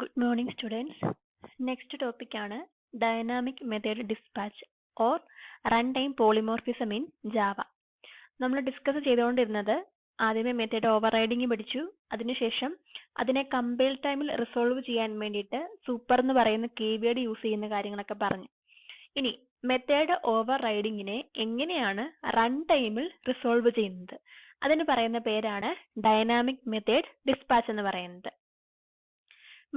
Good morning, students. Next topic ആണ് Dynamic Method Dispatch or Runtime Polymorphism in Java. നമ്മൾ discuss ചെയ്തുകൊണ്ടിരുന്നത് ആദ്യമേ method ഓവർറൈഡിങ് പഠിച്ചു. അതിനുശേഷം അതിനെ കമ്പൈൽ ടൈമിൽ റിസോൾവ് ചെയ്യാൻ വേണ്ടിയിട്ട് സൂപ്പർ എന്ന് പറയുന്ന കീവേഡ് യൂസ് ചെയ്യുന്ന കാര്യങ്ങളൊക്കെ പറഞ്ഞു. ഇനി മെത്തേഡ് ഓവർറൈഡിങ്ങിനെ എങ്ങനെയാണ് റൺ ടൈമിൽ റിസോൾവ് ചെയ്യുന്നത്, അതിന് പറയുന്ന പേരാണ് ഡൈനാമിക് മെത്തേഡ് ഡിസ്പാച്ച് എന്ന് പറയുന്നത്.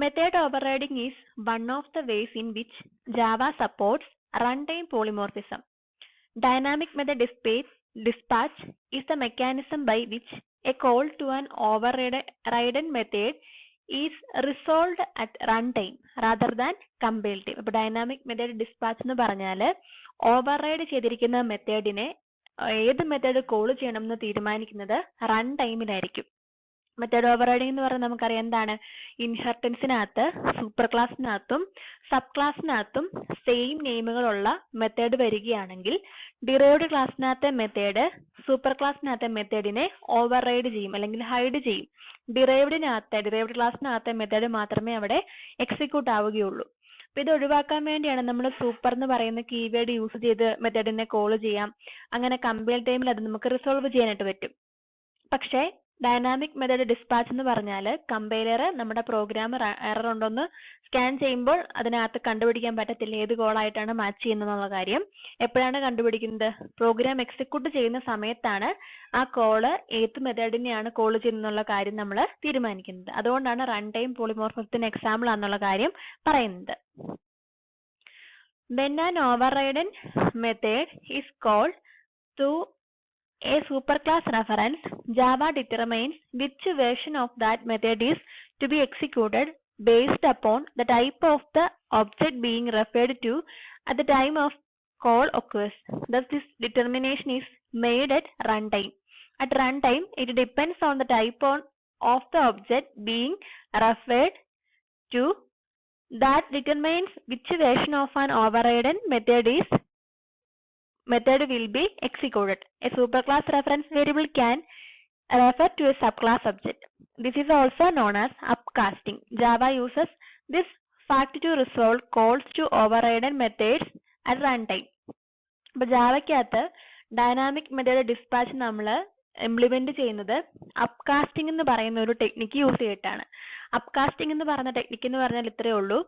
Method overriding is one of the ways in which Java supports runtime polymorphism. Dynamic method dispatch is the mechanism by which a call to an overridden method is resolved at runtime rather than compile time. അപ്പോൾ dynamic method dispatch എന്ന് പറഞ്ഞാൽ override ചെയ്തിരിക്കുന്ന മെത്തേഡിനെ ഏത് method call ചെയ്യണം എന്ന് തീരുമാനിക്കുന്നത് run ടൈമിലായിരിക്കും. Method ഓവർറൈഡിംഗ് എന്ന് പറഞ്ഞാൽ നമുക്കറിയാം എന്താണ്, ഇൻഹെറിറ്റൻസിനകത്ത് സൂപ്പർ ക്ലാസ്സിനകത്തും സബ് ക്ലാസ്സിനകത്തും സെയിം നെയിമുകളുള്ള മെത്തേഡ് വരികയാണെങ്കിൽ ഡിറൈവ്ഡ് ക്ലാസ്സിനകത്തെ മെത്തേഡ് സൂപ്പർ ക്ലാസ്സിനകത്തെ മെത്തേഡിനെ ഓവർറൈഡ് ചെയ്യും അല്ലെങ്കിൽ ഹൈഡ് ചെയ്യും. ഡിറൈവ്ഡ് ക്ലാസ്സിനകത്തെ മെത്തേഡ് മാത്രമേ അവിടെ എക്സിക്യൂട്ട് ആവുകയുള്ളൂ. അപ്പൊ ഇത് ഒഴിവാക്കാൻ വേണ്ടിയാണ് നമ്മൾ സൂപ്പർ എന്ന് പറയുന്ന കീവേഡ് യൂസ് ചെയ്ത് മെത്തേഡിനെ കോൾ ചെയ്യാം. അങ്ങനെ കമ്പൈൽ ടൈമിൽ അത് നമുക്ക് റിസോൾവ് ചെയ്യാനായിട്ട് പറ്റും. പക്ഷേ ഡൈനാമിക് മെത്തേഡ് ഡിസ്പാച്ച് എന്ന് പറഞ്ഞാൽ കമ്പൈലർ നമ്മുടെ പ്രോഗ്രാം എറർ ഉണ്ടോന്ന് സ്കാൻ ചെയ്യുമ്പോൾ അതിനകത്ത് കണ്ടുപിടിക്കാൻ പറ്റത്തില്ല ഏത് കോളായിട്ടാണ് മാച്ച് ചെയ്യുന്നതെന്നുള്ള കാര്യം. എപ്പോഴാണ് കണ്ടുപിടിക്കുന്നത്? പ്രോഗ്രാം എക്സിക്യൂട്ട് ചെയ്യുന്ന സമയത്താണ് ആ കോള് ഏത് മെത്തേഡിനെയാണ് കോൾ ചെയ്യുന്നുള്ള കാര്യം നമ്മൾ തീരുമാനിക്കുന്നത്. അതുകൊണ്ടാണ് റൺ ടൈം പോളിമോർഫിസത്തിന് എക്സാമ്പിൾ ആണെന്നുള്ള കാര്യം പറയുന്നത്. When an overridden method is called to a superclass reference, Java determines which version of that method is to be executed based upon the type of the object being referred to at the time of call occurs. Thus, this determination is made at runtime. At runtime, it depends on the type of the object being referred to that determines which version of an overridden method will be executed. A superclass reference variable can refer to a subclass object. This is also known as upcasting. Java uses this fact to resolve calls to overridden methods at runtime. അപ്പോൾ ജാവയ്ക്കകത്ത് dynamic method dispatch നമ്മൾ implement ചെയ്യുന്നത് അപ്കാസ്റ്റിംഗ് എന്ന് പറയുന്ന ഒരു technique use ചെയ്തിട്ടാണ്. അപ്കാസ്റ്റിംഗ് എന്ന് പറയുന്ന technique എന്ന് പറഞ്ഞാൽ ഇത്രയേ ഉള്ളൂ.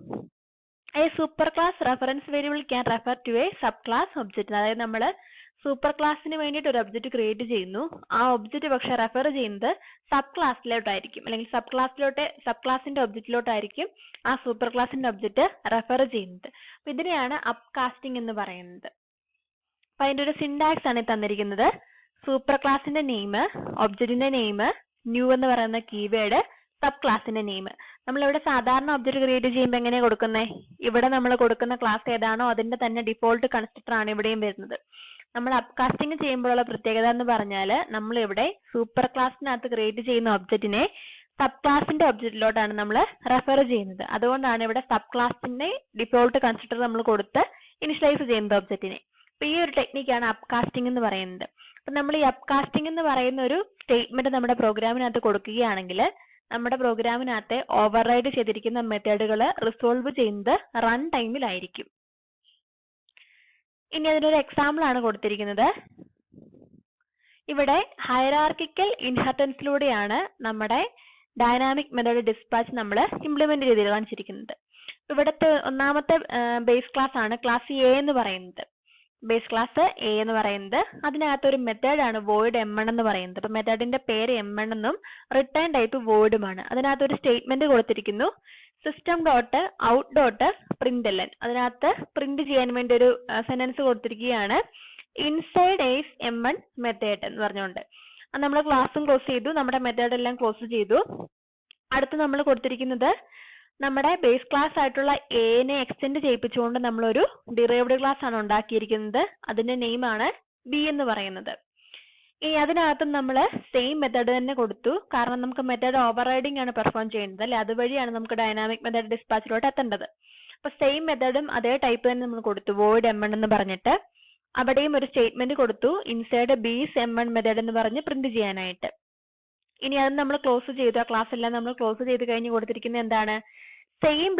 A superclass reference variable can refer to a subclass object. അതായത് നമ്മൾ സൂപ്പർ ക്ലാസ്സിന് വേണ്ടിയിട്ട് ഒരു ഒബ്ജക്റ്റ് ക്രിയേറ്റ് ചെയ്യുന്നു. ആ ഒബ്ജക്റ്റ് പക്ഷെ റെഫർ ചെയ്യുന്നത് സബ് ക്ലാസ്സിലോട്ടായിരിക്കും, അല്ലെങ്കിൽ സബ് ക്ലാസിന്റെ ഒബ്ജക്റ്റിലോട്ടായിരിക്കും ആ സൂപ്പർ ക്ലാസിന്റെ ഒബ്ജക്റ്റ് റെഫർ ചെയ്യുന്നത്. അപ്പൊ ഇതിനെയാണ് അപ്കാസ്റ്റിംഗ് എന്ന് പറയുന്നത്. അപ്പൊ അതിന്റെ ഒരു സിൻടാക്സ് ആണ് തന്നിരിക്കുന്നത്. സൂപ്പർ ക്ലാസിന്റെ നെയിം, ഒബ്ജക്റ്റിന്റെ നെയിം, ന്യൂ എന്ന് പറയുന്ന കീവേഡ്, സബ് ക്ലാസിന്റെ നെയിം. നമ്മളിവിടെ സാധാരണ ഒബ്ജക്റ്റ് ക്രിയേറ്റ് ചെയ്യുമ്പോൾ എങ്ങനെയാണ് കൊടുക്കുന്നത്? ഇവിടെ നമ്മൾ കൊടുക്കുന്ന ക്ലാസ് ഏതാണോ അതിന്റെ തന്നെ ഡിഫോൾട്ട് കൺസ്ട്രക്ടർ ആണ് ഇവിടെയും വരുന്നത്. നമ്മൾ അപ്കാസ്റ്റിംഗ് ചെയ്യുമ്പോഴുള്ള പ്രത്യേകത എന്ന് പറഞ്ഞാൽ നമ്മൾ ഇവിടെ സൂപ്പർ ക്ലാസ്സിനകത്ത് ക്രിയേറ്റ് ചെയ്യുന്ന ഒബ്ജക്റ്റിനെ സബ് ക്ലാസിന്റെ ഒബ്ജക്റ്റിലോട്ടാണ് നമ്മൾ റെഫർ ചെയ്യുന്നത്. അതുകൊണ്ടാണ് ഇവിടെ സബ് ക്ലാസിന്റെ ഡിഫോൾട്ട് കൺസ്ട്രക്ടർ നമ്മൾ കൊടുത്ത് ഇനിഷ്യലൈസ് ചെയ്യുന്നത് ഒബ്ജക്റ്റിനെ. അപ്പൊ ഈ ഒരു ടെക്നിക്കാണ് അപ്കാസ്റ്റിംഗ് എന്ന് പറയുന്നത്. അപ്പൊ നമ്മൾ ഈ അപ്കാസ്റ്റിംഗ് എന്ന് പറയുന്ന ഒരു സ്റ്റേറ്റ്മെന്റ് നമ്മുടെ പ്രോഗ്രാമിനകത്ത് കൊടുക്കുകയാണെങ്കിൽ നമ്മുടെ പ്രോഗ്രാമിനകത്തെ ഓവർറൈഡ് ചെയ്തിരിക്കുന്ന മെത്തേഡുകൾ റിസോൾവ് ചെയ്യുന്നത് റൺ ടൈമിലായിരിക്കും. ഇനി അതിനൊരു എക്സാമ്പിൾ ആണ് കൊടുത്തിരിക്കുന്നത്. ഇവിടെ ഹൈറാർക്കിക്കൽ ഇൻഹെറിറ്റൻസിലൂടെയാണ് നമ്മുടെ ഡൈനാമിക് മെത്തേഡ് ഡിസ്പാച്ച് നമ്മൾ ഇംപ്ലിമെന്റ് ചെയ്ത് കാണിച്ചിരിക്കുന്നത്. ഇവിടുത്തെ ഒന്നാമത്തെ ബേസ് ക്ലാസ് ആണ് ക്ലാസ് എ എന്ന് പറയുന്നത്. ബേസ് ക്ലാസ് എ എന്ന് പറയുന്നത് അതിനകത്ത് ഒരു മെത്തേഡാണ് വോയിഡ് M1 എന്ന് പറയുന്നത്. അപ്പൊ മെത്തേഡിന്റെ പേര് M1 എന്നും റിട്ടേൺ ടൈപ്പ് വോയിഡുമാണ്. അതിനകത്ത് ഒരു സ്റ്റേറ്റ്മെന്റ് കൊടുത്തിരിക്കുന്നു, സിസ്റ്റം ഡോട്ട് ഔട്ട് ഡോട്ട് പ്രിന്റ്എൽഎൻ. അതിനകത്ത് പ്രിന്റ് ചെയ്യാൻ വേണ്ടി ഒരു സെന്റൻസ് കൊടുത്തിരിക്കുകയാണ്, ഇൻസൈഡ് ഏസ് M1 മെത്തേഡ് എന്ന് പറഞ്ഞുകൊണ്ട്. അത് നമ്മൾ ക്ലാസ്സും ക്ലോസ് ചെയ്തു, നമ്മുടെ മെത്തേഡ് എല്ലാം ക്ലോസ് ചെയ്തു. അടുത്ത് നമ്മൾ കൊടുത്തിരിക്കുന്നത് നമ്മുടെ ബേസ് ക്ലാസ് ആയിട്ടുള്ള എനെ എക്സ്റ്റെൻഡ് ചെയ്യിപ്പിച്ചുകൊണ്ട് നമ്മളൊരു ഡിറൈവ്ഡ് ക്ലാസ് ആണ് ഉണ്ടാക്കിയിരിക്കുന്നത്. അതിന്റെ നെയിം ആണ് ബി എന്ന് പറയുന്നത്. ഇനി അതിനകത്ത് നമ്മൾ സെയിം മെത്തേഡ് തന്നെ കൊടുത്തു, കാരണം നമുക്ക് മെത്തേഡ് ഓവർറൈഡിംഗ് ആണ് പെർഫോം ചെയ്യുന്നത് അല്ലെ, അതുവഴിയാണ് നമുക്ക് ഡൈനാമിക് മെത്തേഡ് ഡിസ്പാച്ചിലോട്ട് എത്തേണ്ടത്. അപ്പൊ സെയിം മെത്തേഡും അതേ ടൈപ്പ് തന്നെ നമ്മൾ കൊടുത്തു, വോയിഡ് M1 എന്ന് പറഞ്ഞിട്ട്. അവിടെയും ഒരു സ്റ്റേറ്റ്മെന്റ് കൊടുത്തു, ഇൻസൈഡ് ബീസ് M1 മെത്തേഡ് എന്ന് പറഞ്ഞ് പ്രിന്റ് ചെയ്യാനായിട്ട്. ഇനി അത് നമ്മൾ ക്ലോസ് ചെയ്തു, ആ ക്ലാസ് എല്ലാം നമ്മൾ ക്ലോസ് ചെയ്ത് കഴിഞ്ഞ് കൊടുത്തിരിക്കുന്നത് എന്താണ്, സെയിം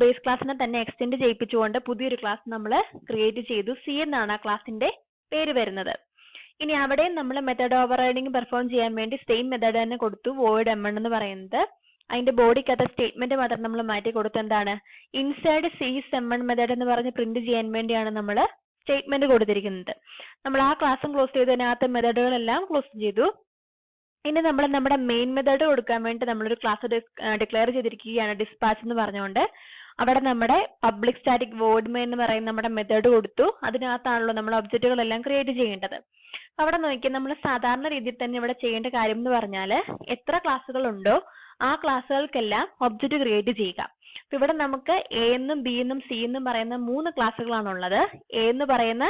ബേസ് ക്ലാസ്സിനെ തന്നെ എക്സ്റ്റെൻഡ് ചെയ്യിപ്പിച്ചുകൊണ്ട് പുതിയൊരു ക്ലാസ് നമ്മൾ ക്രിയേറ്റ് ചെയ്തു. സി എന്നാണ് ആ ക്ലാസിന്റെ പേര് വരുന്നത്. ഇനി അവിടെയും നമ്മൾ മെത്തേഡ് ഓവർ റൈഡിങ് പെർഫോം ചെയ്യാൻ വേണ്ടി സെയിം മെത്തേഡ് തന്നെ കൊടുത്തു. വോയിഡ് എം1 എന്ന് പറയുന്നത് അതിന്റെ ബോഡിക്കകത്ത് സ്റ്റേറ്റ്മെന്റ് മാത്രം നമ്മൾ മാറ്റി കൊടുത്തു. എന്താണ് ഇൻസൈഡ് സീസ് എം1 മെത്തേഡ് എന്ന് പറഞ്ഞ് പ്രിന്റ് ചെയ്യാൻ വേണ്ടിയാണ് നമ്മൾ സ്റ്റേറ്റ്മെന്റ് കൊടുത്തിരിക്കുന്നത്. നമ്മൾ ആ ക്ലാസ്സും ക്ലോസ് ചെയ്തതിനകത്ത് മെത്തേഡുകളെല്ലാം ക്ലോസ് ചെയ്തു. ഇനി നമ്മൾ നമ്മുടെ മെയിൻ മെത്തേഡ് കൊടുക്കാൻ വേണ്ടി നമ്മളൊരു ക്ലാസ് ഡിക്ലെയർ ചെയ്തിരിക്കുകയാണ് ഡിസ്പാച്ച് എന്ന് പറഞ്ഞുകൊണ്ട്. അവിടെ നമ്മുടെ പബ്ലിക് സ്റ്റാറ്റിക് വോയിഡ് മെയിൻ എന്ന് പറയുന്ന നമ്മുടെ മെത്തേഡ് കൊടുത്തു. അതിനകത്താണല്ലോ നമ്മൾ ഒബ്ജക്റ്റുകളെല്ലാം ക്രിയേറ്റ് ചെയ്യേണ്ടത്. അവിടെ നോക്കിയാൽ നമ്മൾ സാധാരണ രീതിയിൽ തന്നെ ഇവിടെ ചെയ്യേണ്ട കാര്യം എന്ന് പറഞ്ഞാൽ എത്ര ക്ലാസ്സുകൾ ഉണ്ടോ ആ ക്ലാസ്സുകൾക്കെല്ലാം ഒബ്ജക്റ്റ് ക്രിയേറ്റ് ചെയ്യുക. അപ്പൊ ഇവിടെ നമുക്ക് എ എന്നും ബി എന്നും സി എന്നും പറയുന്ന 3 ക്ലാസ്സുകളാണുള്ളത്. എ എന്ന് പറയുന്ന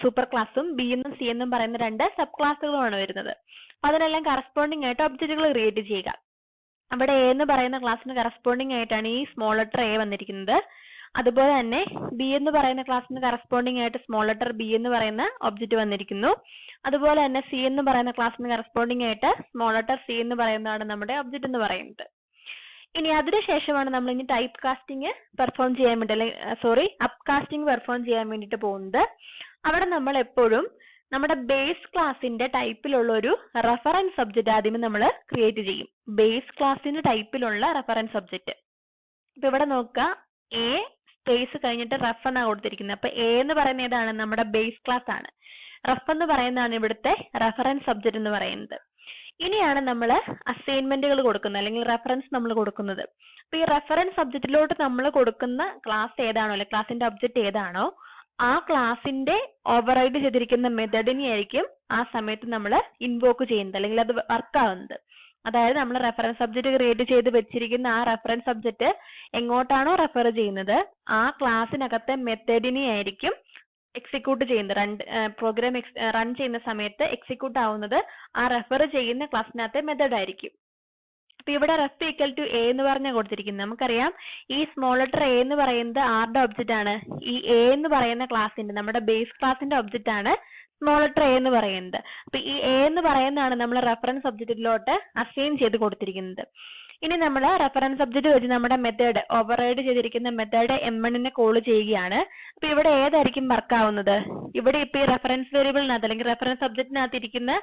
സൂപ്പർ ക്ലാസ്സും ബി എന്നും സി എന്നും പറയുന്ന 2 സബ് ക്ലാസ്സുകളുമാണ് വരുന്നത്. അപ്പൊ അതിനെല്ലാം കറസ്പോണ്ടിങ് ആയിട്ട് ഒബ്ജക്റ്റുകൾ ക്രിയേറ്റ് ചെയ്യുക. അവിടെ എ എന്ന് പറയുന്ന ക്ലാസ്സിന് കറസ്പോണ്ടിങ് ആയിട്ടാണ് ഈ സ്മോൾ ലെറ്റർ എ വന്നിരിക്കുന്നത്. അതുപോലെ തന്നെ ബി എന്ന് പറയുന്ന ക്ലാസ്സിന് കറസ്പോണ്ടിങ് ആയിട്ട് സ്മോൾ ലെറ്റർ ബി എന്ന് പറയുന്ന ഒബ്ജക്റ്റ് വന്നിരിക്കുന്നു. അതുപോലെ തന്നെ സി എന്ന് പറയുന്ന ക്ലാസ്സിന് കറസ്പോണ്ടിങ് ആയിട്ട് സ്മോൾ ലെറ്റർ സി എന്ന് പറയുന്നതാണ് നമ്മുടെ ഒബ്ജക്റ്റ് എന്ന് പറയുന്നത്. ഇനി അതിനുശേഷമാണ് നമ്മൾ ഇനി ടൈപ്പ് കാസ്റ്റിംഗ് പെർഫോം ചെയ്യാൻ വേണ്ടി അപ്പ് കാസ്റ്റിംഗ് പെർഫോം ചെയ്യാൻ വേണ്ടിയിട്ട് പോകുന്നത്. അവിടെ നമ്മൾ എപ്പോഴും നമ്മുടെ ബേസ് ക്ലാസിന്റെ ടൈപ്പിലുള്ള ഒരു റെഫറൻസ് ഒബ്ജക്റ്റ് ആദ്യമേ നമ്മൾ ക്രിയേറ്റ് ചെയ്യും. ബേസ് ക്ലാസിന്റെ ടൈപ്പിലുള്ള റെഫറൻസ് ഒബ്ജക്റ്റ്. ഇപ്പൊ ഇവിടെ നോക്കുക, എ സ്പേസ് കഴിഞ്ഞിട്ട് റെഫ് എന്നാണ് കൊടുത്തിരിക്കുന്നത്. അപ്പൊ എ എന്ന് പറയുന്ന ഏതാണ് നമ്മുടെ ബേസ് ക്ലാസ് ആണ്. റെഫ് എന്ന് പറയുന്നതാണ് ഇവിടുത്തെ റെഫറൻസ് ഒബ്ജക്റ്റ് എന്ന് പറയുന്നത്. ഇനിയാണ് നമ്മൾ അസൈൻമെന്റുകൾ കൊടുക്കുന്നത്, അല്ലെങ്കിൽ റെഫറൻസ് നമ്മൾ കൊടുക്കുന്നത്. അപ്പൊ ഈ റെഫറൻസ് ഒബ്ജക്റ്റിലോട്ട് നമ്മൾ കൊടുക്കുന്ന ക്ലാസ് ഏതാണോ, അല്ലെങ്കിൽ ക്ലാസിന്റെ ഒബ്ജക്റ്റ് ഏതാണോ ആ ക്ലാസിന്റെ ഓവർറൈഡ് ചെയ്തിരിക്കുന്ന മെത്തേഡിനെ ആയിരിക്കും ആ സമയത്ത് നമ്മൾ ഇൻവോക്ക് ചെയ്യുന്നത്, അല്ലെങ്കിൽ അത് വർക്ക് ആവുന്നത്. അതായത് നമ്മൾ റെഫറൻസ് ഒബ്ജക്റ്റ് ക്രിയേറ്റ് ചെയ്ത് വെച്ചിരിക്കുന്ന ആ റെഫറൻസ് ഒബ്ജക്റ്റ് എങ്ങോട്ടാണോ റെഫർ ചെയ്യുന്നത് ആ ക്ലാസ്സിനകത്തെ മെത്തേഡിനെ ആയിരിക്കും എക്സിക്യൂട്ട് ചെയ്യുന്നത്. പ്രോഗ്രാം റൺ ചെയ്യുന്ന സമയത്ത് എക്സിക്യൂട്ട് ആവുന്നത് ആ റെഫർ ചെയ്യുന്ന ക്ലാസ്സിനകത്തെ മെത്തേഡ് ആയിരിക്കും. അപ്പൊ ഇവിടെ റെഫ് ഈക്വൽ ടു എ എന്ന് പറഞ്ഞാൽ കൊടുത്തിരിക്കുന്നത്. നമുക്കറിയാം ഈ സ്മോൾ ലെറ്റർ എ എന്ന് പറയുന്നത് ആരുടെ ഒബ്ജക്റ്റ് ആണ്? ഈ എ എന്ന് പറയുന്ന ക്ലാസിന്റെ, നമ്മുടെ ബേസ് ക്ലാസിന്റെ ഒബ്ജക്റ്റ് ആണ് സ്മോൾ ലെറ്റർ എ എന്ന് പറയുന്നത്. അപ്പൊ ഈ എ എന്ന് പറയുന്നതാണ് നമ്മൾ റെഫറൻസ് ഒബ്ജക്റ്റിലോട്ട് അസൈൻ ചെയ്ത് കൊടുത്തിരിക്കുന്നത്. ഇനി നമ്മൾ റെഫറൻസ് ഒബ്ജക്റ്റ് വെച്ച് നമ്മുടെ മെത്തേഡ് ഓവർറൈഡ് ചെയ്തിരിക്കുന്ന മെത്തേഡ് M1 കോൾ ചെയ്യുകയാണ്. അപ്പൊ ഇവിടെ ഏതായിരിക്കും വർക്ക് ആവുന്നത്? ഇവിടെ ഇപ്പൊ ഈ റെഫറൻസ് വേരിയബിളിനകത്ത് അല്ലെങ്കിൽ റെഫറൻസ് ഒബ്ജക്റ്റിനകത്ത് ഇരിക്കുന്ന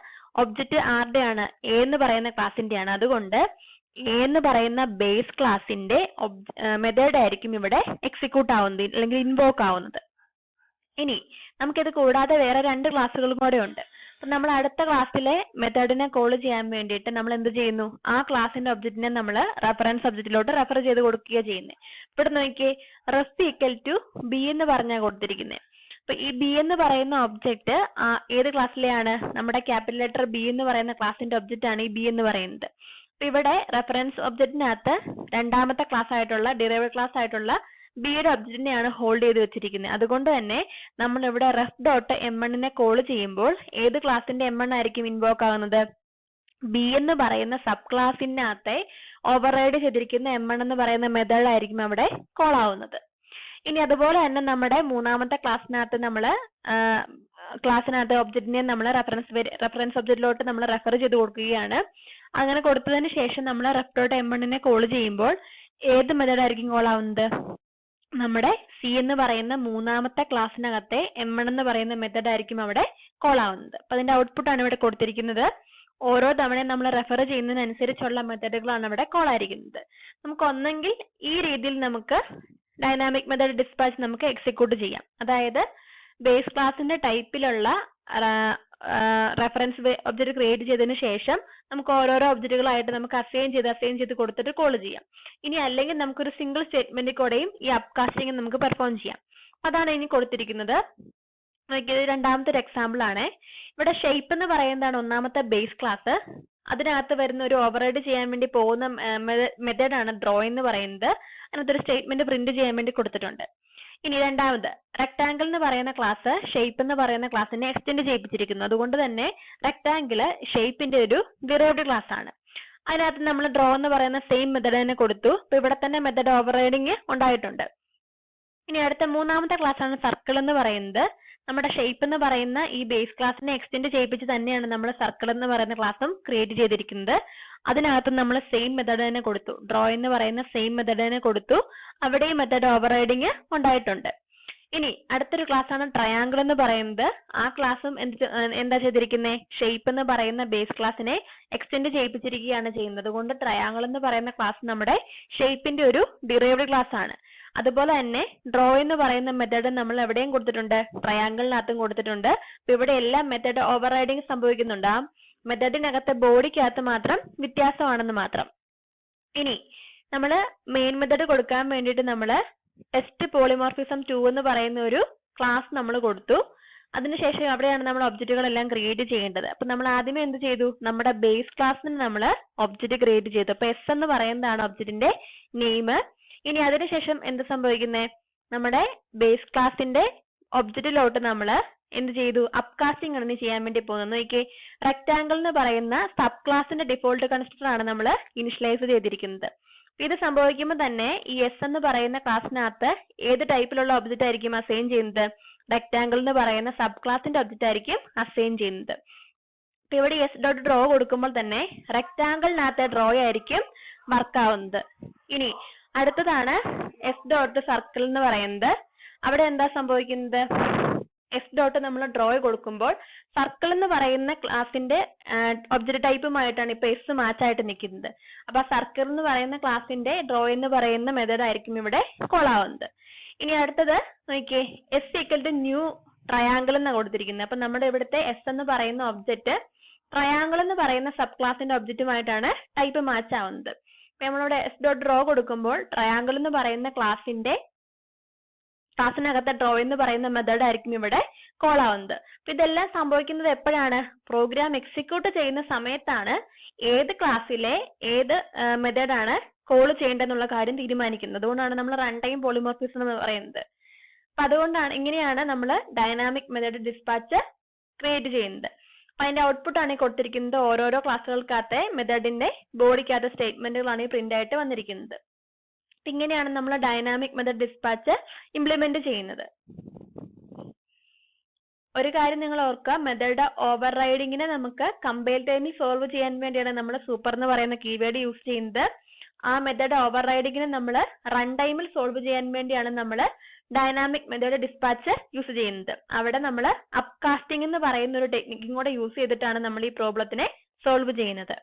ഒബ്ജക്റ്റ് ആരുടെയാണ്? എ എന്ന് പറയുന്ന ക്ലാസിന്റെയാണ്. അതുകൊണ്ട് എ എന്ന് പറയുന്ന ബേസ് ക്ലാസിന്റെ മെത്തേഡ് ആയിരിക്കും ഇവിടെ എക്സിക്യൂട്ട് ആവുന്നത്, അല്ലെങ്കിൽ ഇൻവോക്ക് ആവുന്നത്. ഇനി നമുക്കിത് കൂടാതെ വേറെ 2 ക്ലാസ്സുകളും കൂടെ ഉണ്ട്. അപ്പൊ നമ്മൾ അടുത്ത ക്ലാസ്സിലെ മെത്തേഡിനെ കോൾ ചെയ്യാൻ വേണ്ടിയിട്ട് നമ്മൾ എന്ത് ചെയ്യുന്നു? ആ ക്ലാസിന്റെ ഒബ്ജക്റ്റിനെ നമ്മൾ റെഫറൻസ് ഒബ്ജക്റ്റിലോട്ട് റെഫർ ചെയ്ത് കൊടുക്കുക ചെയ്യുന്നത്. ഇവിടെ നോക്കിയേ, റെഫ് ഈക്വൽ ടു ബി എന്ന് പറഞ്ഞാൽ കൊടുത്തിരിക്കുന്നത്. അപ്പൊ ഈ ബി എന്ന് പറയുന്ന ഒബ്ജക്റ്റ് ഏത് ക്ലാസ്സിലെയാണ്? നമ്മുടെ ക്യാപിറ്റൽ ലെറ്റർ ബി എന്ന് പറയുന്ന ക്ലാസിന്റെ ഒബ്ജക്റ്റ് ആണ് ഈ ബി എന്ന് പറയുന്നത്. അപ്പൊ ഇവിടെ റെഫറൻസ് ഒബ്ജക്റ്റിനകത്ത് രണ്ടാമത്തെ ക്ലാസ് ആയിട്ടുള്ള ഡിറൈവ്ഡ് ക്ലാസ് ആയിട്ടുള്ള ബിയുടെ ഒബ്ജക്റ്റിനെയാണ് ഹോൾഡ് ചെയ്ത് വെച്ചിരിക്കുന്നത്. അതുകൊണ്ട് തന്നെ നമ്മൾ ഇവിടെ റെഫ് ഡോട്ട് M1 കോൾ ചെയ്യുമ്പോൾ ഏത് ക്ലാസിന്റെ M1 ആയിരിക്കും ഇൻവോക്ക് ആകുന്നത്? ബി എന്ന് പറയുന്ന സബ് ക്ലാസിനകത്തെ ഓവർറൈഡ് ചെയ്തിരിക്കുന്ന M1 എന്ന് പറയുന്ന മെത്തേഡ് ആയിരിക്കും അവിടെ കോൾ ആവുന്നത്. ഇനി അതുപോലെ തന്നെ നമ്മുടെ മൂന്നാമത്തെ ക്ലാസ്സിനകത്ത് നമ്മൾ ക്ലാസ്സിനകത്ത് ഒബ്ജക്റ്റിനെ നമ്മൾ റെഫറൻസ് ഒബ്ജക്റ്റിലോട്ട് നമ്മൾ റെഫർ ചെയ്ത് കൊടുക്കുകയാണ്. അങ്ങനെ കൊടുത്തതിന് ശേഷം നമ്മൾ റെഫ് ഡോട്ട് M1 കോൾ ചെയ്യുമ്പോൾ ഏത് മെത്തേഡ് ആയിരിക്കും കോൾ ആവുന്നത്? നമ്മുടെ സി എന്ന് പറയുന്ന മൂന്നാമത്തെ ക്ലാസ്സിനകത്തെ M1 എന്ന് പറയുന്ന മെത്തേഡ് ആയിരിക്കും അവിടെ കോൾ ആവുന്നത്. അപ്പൊ അതിന്റെ ഔട്ട്പുട്ട് ആണ് ഇവിടെ കൊടുത്തിരിക്കുന്നത്. ഓരോ തവണയും നമ്മൾ റെഫർ ചെയ്യുന്നതിനനുസരിച്ചുള്ള മെത്തേഡുകളാണ് ഇവിടെ കോൾ ആയിരിക്കുന്നത്. നമുക്ക് ഒന്നെങ്കിൽ ഈ രീതിയിൽ നമുക്ക് ഡൈനാമിക് മെത്തേഡ് ഡിസ്പാച്ച് നമുക്ക് എക്സിക്യൂട്ട് ചെയ്യാം. അതായത് ബേസ് ക്ലാസിന്റെ ടൈപ്പിലുള്ള റെഫറൻസ് ഒബ്ജക്റ്റ് ക്രിയേറ്റ് ചെയ്തതിന് ശേഷം നമുക്ക് ഓരോരോ ഒബ്ജക്റ്റുകളായിട്ട് നമുക്ക് അസൈൻ ചെയ്ത് കൊടുത്തിട്ട് കോൾ ചെയ്യാം. ഇനി അല്ലെങ്കിൽ നമുക്കൊരു സിംഗിൾ സ്റ്റേറ്റ്മെന്റിൽ കൂടെയും ഈ അപ്കാസ്റ്റിംഗ് നമുക്ക് പെർഫോം ചെയ്യാം. അതാണ് ഇനി കൊടുത്തിരിക്കുന്നത്. രണ്ടാമത്തെ ഒരു എക്സാമ്പിൾ ആണ്. ഇവിടെ ഷേപ്പ് എന്ന് പറയുന്നതാണ് ഒന്നാമത്തെ ബേസ് ക്ലാസ്. അതിനകത്ത് വരുന്ന ഒരു ഓവർറൈഡ് ചെയ്യാൻ വേണ്ടി പോകുന്ന മെത്തേഡ് ആണ് ഡ്രോ എന്ന് പറയുന്നത്. അതിനകത്തൊരു സ്റ്റേറ്റ്മെന്റ് പ്രിന്റ് ചെയ്യാൻ വേണ്ടി കൊടുത്തിട്ടുണ്ട്. ഇനി രണ്ടാമത് റെക്ടാങ്കിൾ എന്ന് പറയുന്ന ക്ലാസ് ഷേപ്പ് എന്ന് പറയുന്ന ക്ലാസ്സിനെ എക്സ്റ്റെൻഡ് ചെയ്യിപ്പിച്ചിരിക്കുന്നു. അതുകൊണ്ട് തന്നെ റെക്ടാങ്കിള് ഷേപ്പിന്റെ ഒരു ഡിറൈവ്ഡ് ക്ലാസ് ആണ്. അതിനകത്ത് നമ്മൾ ഡ്രോ എന്ന് പറയുന്ന സെയിം മെത്തേഡ് തന്നെ കൊടുത്തു. അപ്പൊ ഇവിടെ തന്നെ മെത്തേഡ് ഓവർറൈഡിങ് ഉണ്ടായിട്ടുണ്ട്. ഇനി അടുത്ത മൂന്നാമത്തെ ക്ലാസ് ആണ് സർക്കിൾ എന്ന് പറയുന്നത്. നമ്മുടെ ഷേപ്പ് എന്ന് പറയുന്ന ഈ ബേസ് ക്ലാസ്സിനെ എക്സ്റ്റെൻഡ് ചെയ്യിപ്പിച്ച് തന്നെയാണ് നമ്മൾ സർക്കിൾ എന്ന് പറയുന്ന ക്ലാസ്സും ക്രിയേറ്റ് ചെയ്തിരിക്കുന്നത്. അതിനകത്ത് നമ്മൾ സെയിം മെത്തേഡ് തന്നെ കൊടുത്തു. ഡ്രോ എന്ന് പറയുന്ന സെയിം മെത്തേഡ് തന്നെ കൊടുത്തു. അവിടെ ഈ മെത്തേഡ് ഓവർറൈഡിങ് ഉണ്ടായിട്ടുണ്ട്. ഇനി അടുത്തൊരു ക്ലാസ് ആണ് ട്രയാങ്കിൾ എന്ന് പറയുന്നത്. ആ ക്ലാസ്സും എന്താ ചെയ്തിരിക്കുന്നത്? ഷേപ്പ് എന്ന് പറയുന്ന ബേസ് ക്ലാസ്സിനെ എക്സ്റ്റെൻഡ് ചെയ്യിപ്പിച്ചിരിക്കുകയാണ് ചെയ്യുന്നത്. അതുകൊണ്ട് ട്രയാങ്കിൾ എന്ന് പറയുന്ന ക്ലാസ് നമ്മുടെ ഷേപ്പിന്റെ ഒരു ഡിറൈവ്ഡ് ക്ലാസ് ആണ്. അതുപോലെ തന്നെ ഡ്രോ എന്ന് പറയുന്ന മെത്തേഡ് നമ്മൾ എവിടെയും കൊടുത്തിട്ടുണ്ട്, ട്രയാങ്കിളിനകത്തും കൊടുത്തിട്ടുണ്ട്. അപ്പൊ ഇവിടെ എല്ലാം മെത്തേഡ് ഓവർറൈഡിങ് സംഭവിക്കുന്നുണ്ട്. ആ മെത്തേഡിനകത്ത് ബോഡിക്കകത്ത് മാത്രം വ്യത്യാസമാണെന്ന് മാത്രം. ഇനി നമ്മൾ മെയിൻ മെത്തേഡ് കൊടുക്കാൻ വേണ്ടിയിട്ട് നമ്മൾ ടെസ്റ്റ് പോളിമോർഫിസം 2 എന്ന് പറയുന്ന ഒരു ക്ലാസ് നമ്മൾ കൊടുത്തു. അതിനുശേഷം അവിടെയാണ് നമ്മൾ ഒബ്ജക്റ്റുകളെല്ലാം ക്രിയേറ്റ് ചെയ്യേണ്ടത്. അപ്പൊ നമ്മൾ ആദ്യമേ എന്ത് ചെയ്തു? നമ്മുടെ ബേസ് ക്ലാസ്സിന് നമ്മൾ ഒബ്ജക്റ്റ് ക്രിയേറ്റ് ചെയ്തു. അപ്പൊ എസ് എന്ന് പറയുന്നതാണ് ഒബ്ജക്റ്റിന്റെ നെയിം. ഇനി അതിനുശേഷം എന്ത് സംഭവിക്കുന്നത്? നമ്മുടെ ബേസ് ക്ലാസിന്റെ ഒബ്ജക്റ്റിലോട്ട് നമ്മൾ എന്ത് ചെയ്തു? അപ്കാസ്റ്റിംഗ് ആണ് ചെയ്യാൻ വേണ്ടി പോകുന്നത്. നോക്കിയേ, റെക്ടാങ്കിൾ എന്ന് പറയുന്ന സബ് ക്ലാസിന്റെ ഡിഫോൾട്ട് കൺസ്ട്രക്ടർ ആണ് നമ്മൾ ഇനിഷ്യലൈസ് ചെയ്തിരിക്കുന്നത്. ഇത് സംഭവിക്കുമ്പോൾ തന്നെ ഈ എസ് എന്ന് പറയുന്ന ക്ലാസ്സിനകത്ത് ഏത് ടൈപ്പിലുള്ള ഒബ്ജക്റ്റ് ആയിരിക്കും അസൈൻ ചെയ്യുന്നത്? റെക്ടാങ്കിൾ എന്ന് പറയുന്ന സബ് ക്ലാസിന്റെ ഒബ്ജക്റ്റ് ആയിരിക്കും അസൈൻ ചെയ്യുന്നത്. അപ്പൊ ഇവിടെ എസ് ഡോട്ട് ഡ്രോ കൊടുക്കുമ്പോൾ തന്നെ റെക്ടാങ്കിളിനകത്തെ ഡ്രോ ആയിരിക്കും വർക്ക് ആവുന്നത്. ഇനി അടുത്തതാണ് എസ് ഡോട്ട് സർക്കിൾ എന്ന് പറയുന്നത്. അവിടെ എന്താ സംഭവിക്കുന്നത്? എസ് ഡോട്ട് നമ്മൾ ഡ്രോ കൊടുക്കുമ്പോൾ സർക്കിൾ എന്ന് പറയുന്ന ക്ലാസിന്റെ ഒബ്ജക്റ്റ് ടൈപ്പുമായിട്ടാണ് ഇപ്പൊ എസ് മാച്ച് ആയിട്ട് നിൽക്കുന്നത്. അപ്പൊ സർക്കിൾ എന്ന് പറയുന്ന ക്ലാസിന്റെ ഡ്രോ എന്ന് പറയുന്ന മെത്തേഡ് ആയിരിക്കും ഇവിടെ കോൾ ആവുന്നത്. ഇനി അടുത്തത് നോക്കിയേ, S equal to new triangle എന്നാണ് കൊടുത്തിരിക്കുന്നത്. അപ്പൊ നമ്മുടെ ഇവിടുത്തെ എസ് എന്ന് പറയുന്ന ഒബ്ജക്റ്റ് ട്രയാങ്കിൾ എന്ന് പറയുന്ന സബ് ക്ലാസിന്റെ ഒബ്ജക്റ്റുമായിട്ടാണ് ടൈപ്പ് മാച്ച് ആവുന്നത്. അപ്പൊ നമ്മളിവിടെ എസ് ഡോട്ട് ഡ്രോ കൊടുക്കുമ്പോൾ ട്രയാങ്കിൾ എന്ന് പറയുന്ന ക്ലാസ്സിനകത്തെ ഡ്രോ എന്ന് പറയുന്ന മെത്തേഡ് ആയിരിക്കും ഇവിടെ കോൾ ആവുന്നത്. അപ്പൊ ഇതെല്ലാം സംഭവിക്കുന്നത് എപ്പോഴാണ്? പ്രോഗ്രാം എക്സിക്യൂട്ട് ചെയ്യുന്ന സമയത്താണ് ഏത് ക്ലാസ്സിലെ ഏത് മെത്തേഡാണ് കോൾ ചെയ്യേണ്ടതെന്നുള്ള കാര്യം തീരുമാനിക്കുന്നത്. അതുകൊണ്ടാണ് നമ്മൾ റൺ ടൈം പോളിമോർഫിസം എന്ന് പറയുന്നത്. അപ്പൊ അതുകൊണ്ടാണ് ഇങ്ങനെയാണ് നമ്മൾ ഡൈനാമിക് മെത്തേഡ് ഡിസ്പാച്ച് ക്രിയേറ്റ് ചെയ്യുന്നത്. അപ്പൊ അതിന്റെ ഔട്ട്പുട്ട് ആണ് കൊടുത്തിരിക്കുന്നത്. ഓരോരോ ക്ലാസ്സുകൾക്കകത്തെ മെത്തേഡിന്റെ ബോഡിക്കകത്തെ സ്റ്റേറ്റ്മെന്റുകളാണ് ഈ പ്രിന്റ് ആയിട്ട് വന്നിരിക്കുന്നത്. ഇങ്ങനെയാണ് നമ്മൾ ഡൈനാമിക് മെത്തേഡ് ഡിസ്പാച്ച് ഇംപ്ലിമെന്റ് ചെയ്യുന്നത്. ഒരു കാര്യം നിങ്ങൾ ഓർക്കുക, മെത്തേഡ് ഓവർറൈഡിങ്ങിനെ നമുക്ക് കമ്പൈൽ ടൈമിൽ സോൾവ് ചെയ്യാൻ വേണ്ടിയാണ് നമ്മൾ സൂപ്പർ എന്ന് പറയുന്ന കീവേഡ് യൂസ് ചെയ്യുന്നത്. ആ മെത്തേഡ് ഓവർറൈഡിങ്ങിനെ നമ്മൾ റൺ ടൈമിൽ സോൾവ് ചെയ്യാൻ വേണ്ടിയാണ് നമ്മൾ ഡൈനാമിക് മെത്തേഡ് ഡിസ്പാച്ച് യൂസ് ചെയ്യുന്നത്. അവിടെ നമ്മൾ അപ്കാസ്റ്റിംഗ് എന്ന് പറയുന്ന ഒരു ടെക്നിക്കും കൂടെ യൂസ് ചെയ്തിട്ടാണ് നമ്മൾ ഈ പ്രോബ്ലത്തിനെ സോൾവ് ചെയ്യുന്നത്.